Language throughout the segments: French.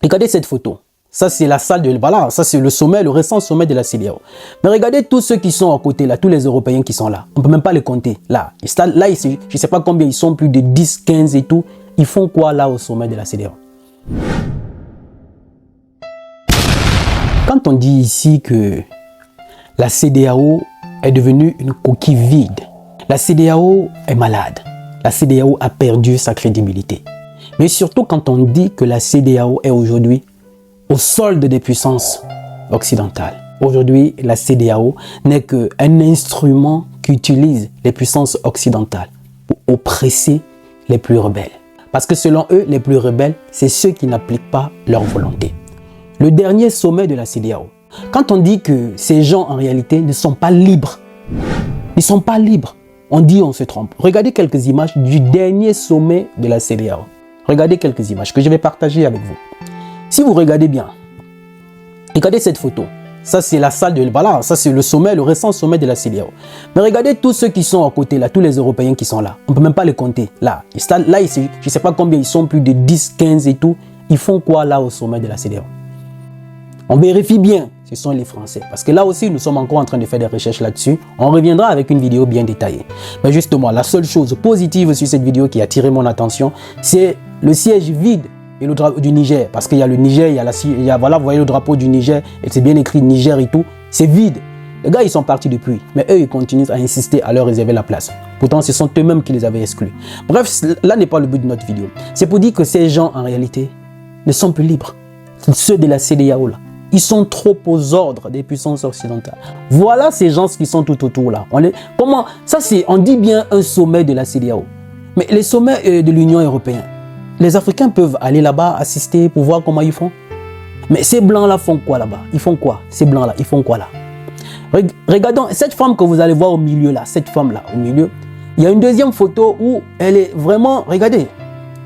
Regardez cette photo. Ça, c'est la salle de... Voilà, ça, c'est le sommet, le récent sommet de la CEDEAO. Mais regardez tous ceux qui sont à côté, là, tous les Européens qui sont là. On ne peut même pas les compter. Là, ici, je ne sais pas combien ils sont, plus de 10, 15 et tout. Ils font quoi, là, au sommet de la CEDEAO? Quand on dit ici que la CEDEAO est devenue une coquille vide, la CEDEAO est malade. La CEDEAO a perdu sa crédibilité. Mais surtout quand on dit que la CEDEAO est aujourd'hui au solde des puissances occidentales. Aujourd'hui, la CEDEAO n'est qu'un instrument qu'utilisent les puissances occidentales pour oppresser les plus rebelles. Parce que selon eux, les plus rebelles, c'est ceux qui n'appliquent pas leur volonté. Le dernier sommet de la CEDEAO, quand on dit que ces gens en réalité ne sont pas libres, ils ne sont pas libres, on dit on se trompe. Regardez quelques images du dernier sommet de la CEDEAO. Regardez quelques images que je vais partager avec vous. Si vous regardez bien, regardez cette photo. Ça, c'est la salle de... Voilà, ça, c'est le sommet, le récent sommet de la CEDEAO. Mais regardez tous ceux qui sont à côté, là, tous les Européens qui sont là. On ne peut même pas les compter. Là, ici, je ne sais pas combien ils sont, plus de 10, 15 et tout. Ils font quoi, là, au sommet de la CEDEAO? On vérifie bien, ce sont les Français. Parce que là aussi, nous sommes encore en train de faire des recherches là-dessus. On reviendra avec une vidéo bien détaillée. Mais justement, la seule chose positive sur cette vidéo qui a attiré mon attention, c'est le siège vide et le drapeau du Niger. Parce qu'il y a le Niger, voilà, vous voyez le drapeau du Niger, et c'est bien écrit Niger et tout. C'est vide. Les gars, ils sont partis depuis. Mais eux, ils continuent à insister à leur réserver la place. Pourtant, ce sont eux-mêmes qui les avaient exclus. Bref, là n'est pas le but de notre vidéo. C'est pour dire que ces gens, en réalité, ne sont plus libres. Ceux de la CEDEAO, là. Ils sont trop aux ordres des puissances occidentales. Voilà ces gens qui sont tout autour là. Comment ça c'est, on dit bien un sommet de la CEDEAO. Mais les sommets de l'Union européenne, les Africains peuvent aller là-bas, assister pour voir comment ils font. Mais ces blancs-là font quoi là-bas? Ils font quoi? Ces blancs-là, ils font quoi là? Regardons cette femme que vous allez voir au milieu là, cette femme-là au milieu. Il y a une deuxième photo où elle est vraiment... Regardez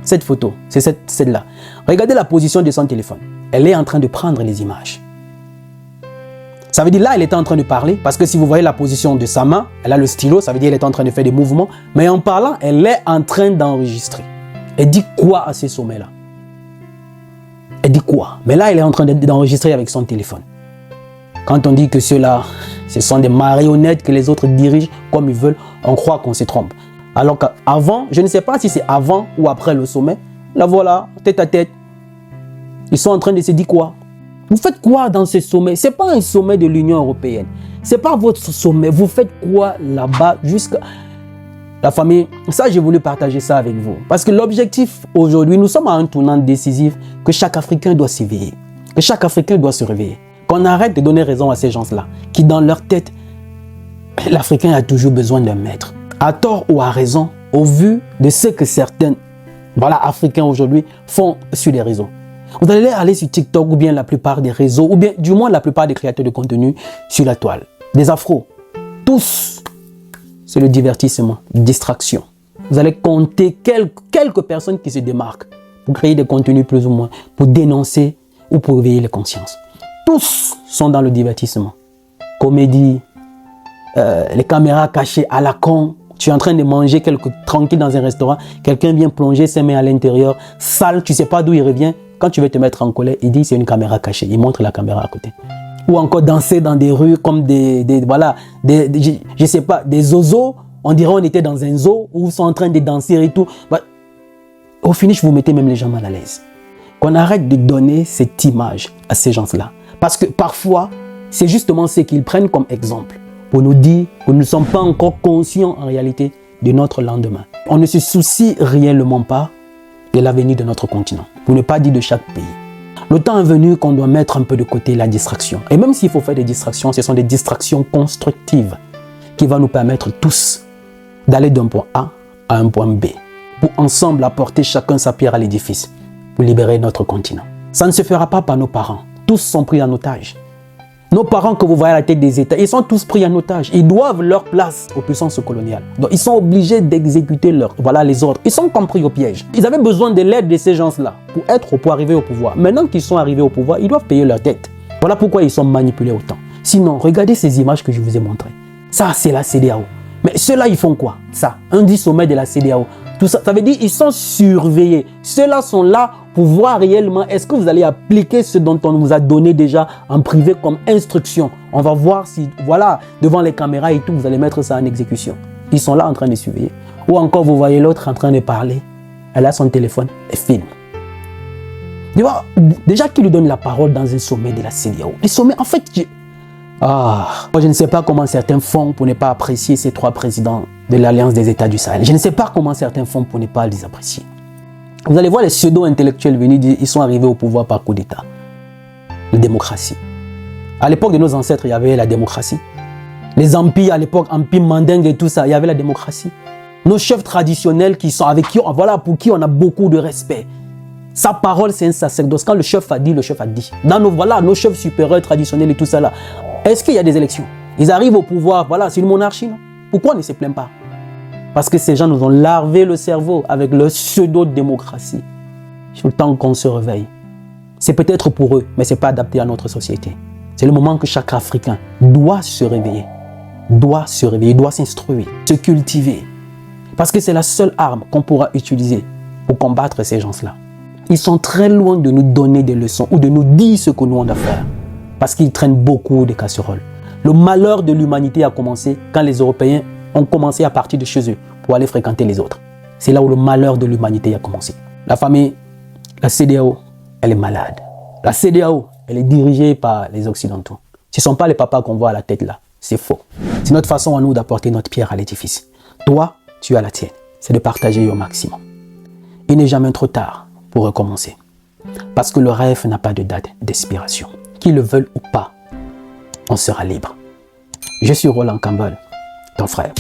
cette photo, c'est celle-là. Regardez la position de son téléphone. Elle est en train de prendre les images. Ça veut dire là, elle était en train de parler, parce que si vous voyez la position de sa main, elle a le stylo, ça veut dire qu'elle est en train de faire des mouvements, mais en parlant, elle est en train d'enregistrer. Elle dit quoi à ces sommets-là? Elle dit quoi? Mais là, elle est en train d'enregistrer avec son téléphone. Quand on dit que ceux-là, ce sont des marionnettes que les autres dirigent comme ils veulent, on croit qu'on se trompe. Alors qu'avant, je ne sais pas si c'est avant ou après le sommet, là voilà, tête à tête, ils sont en train de se dire quoi? Vous faites quoi dans ce sommet? Ce n'est pas un sommet de l'Union européenne. Ce n'est pas votre sommet. Vous faites quoi là-bas jusqu'à la famille? Ça, j'ai voulu partager ça avec vous. Parce que l'objectif aujourd'hui, nous sommes à un tournant décisif que chaque Africain doit s'éveiller. Que chaque Africain doit se réveiller. Qu'on arrête de donner raison à ces gens-là. Qui dans leur tête, l'Africain a toujours besoin d'un maître. À tort ou à raison, au vu de ce que certains Africains aujourd'hui font sur les réseaux. Vous allez aller sur TikTok ou bien la plupart des réseaux, ou bien du moins la plupart des créateurs de contenu sur la toile. Des afros. Tous, c'est le divertissement, distraction. Vous allez compter quelques personnes qui se démarquent pour créer des contenus plus ou moins, pour dénoncer ou pour éveiller les consciences. Tous sont dans le divertissement. Comédie, les caméras cachées à la con. Tu es en train de manger tranquille dans un restaurant, quelqu'un vient plonger ses mains à l'intérieur, sale, tu ne sais pas d'où il revient. Quand tu veux te mettre en colère, il dit c'est une caméra cachée. Il montre la caméra à côté. Ou encore danser dans des rues comme je sais pas, des zozos. On dirait on était dans un zoo où ils sont en train de danser et tout. Au finish, vous mettez même les gens mal à l'aise. Qu'on arrête de donner cette image à ces gens-là. Parce que parfois, c'est justement ce qu'ils prennent comme exemple pour nous dire que nous ne sommes pas encore conscients en réalité de notre lendemain. On ne se soucie réellement pas de l'avenir de notre continent, pour ne pas dire de chaque pays. Le temps est venu qu'on doit mettre un peu de côté la distraction. Et même s'il faut faire des distractions, ce sont des distractions constructives qui vont nous permettre tous d'aller d'un point A à un point B, pour ensemble apporter chacun sa pierre à l'édifice, pour libérer notre continent. Ça ne se fera pas par nos parents. Tous sont pris en otage. Nos parents que vous voyez à la tête des États, ils sont tous pris en otage. Ils doivent leur place aux puissances coloniales. Donc ils sont obligés d'exécuter les ordres. Ils sont compris au piège. Ils avaient besoin de l'aide de ces gens-là pour arriver au pouvoir. Maintenant qu'ils sont arrivés au pouvoir, ils doivent payer leur dette. Voilà pourquoi ils sont manipulés autant. Sinon, regardez ces images que je vous ai montrées. Ça, c'est la CEDEAO. Mais ceux-là, ils font quoi? Ça, un dit sommet de la CEDEAO. Tout ça, ça veut dire qu'ils sont surveillés. Ceux-là sont là pour voir réellement est-ce que vous allez appliquer ce dont on vous a donné déjà en privé comme instruction. On va voir si, voilà, devant les caméras et tout, vous allez mettre ça en exécution. Ils sont là en train de surveiller. Ou encore, vous voyez l'autre en train de parler. Elle a son téléphone et filme. Tu vois, déjà qui lui donne la parole dans un sommet de la CEDEAO. Les sommets, en fait, moi, je ne sais pas comment certains font pour ne pas apprécier ces 3 présidents de l'Alliance des États du Sahel. Je ne sais pas comment certains font pour ne pas les apprécier. Vous allez voir les pseudo-intellectuels venir dire ils sont arrivés au pouvoir par coup d'État. La démocratie. À l'époque de nos ancêtres, il y avait la démocratie. Les empires, à l'époque, empire mandingue et tout ça, il y avait la démocratie. Nos chefs traditionnels qui sont avec qui, voilà, pour qui on a beaucoup de respect. Sa parole, c'est un sacerdoce. Quand le chef a dit, le chef a dit. Dans nos chefs supérieurs traditionnels et tout ça là, est-ce qu'il y a des élections? Ils arrivent au pouvoir, voilà, c'est une monarchie, non? Pourquoi on ne se plaint pas? Parce que ces gens nous ont larvé le cerveau avec leur pseudo-démocratie. Il faut le temps qu'on se réveille. C'est peut-être pour eux, mais ce n'est pas adapté à notre société. C'est le moment que chaque Africain doit se réveiller. Doit s'instruire, se cultiver. Parce que c'est la seule arme qu'on pourra utiliser pour combattre ces gens-là. Ils sont très loin de nous donner des leçons ou de nous dire ce que nous on doit faire. Parce qu'ils traînent beaucoup de casseroles. Le malheur de l'humanité a commencé quand les Européens ont commencé à partir de chez eux pour aller fréquenter les autres. C'est là où le malheur de l'humanité a commencé. La famille, la CEDEAO, elle est malade. La CEDEAO, elle est dirigée par les Occidentaux. Ce ne sont pas les papas qu'on voit à la tête là. C'est faux. C'est notre façon à nous d'apporter notre pierre à l'édifice. Toi, tu as la tienne. C'est de partager au maximum. Il n'est jamais trop tard pour recommencer. Parce que le rêve n'a pas de date d'expiration. Qu'ils le veulent ou pas, on sera libre. Je suis Roland Campbell, ton frère.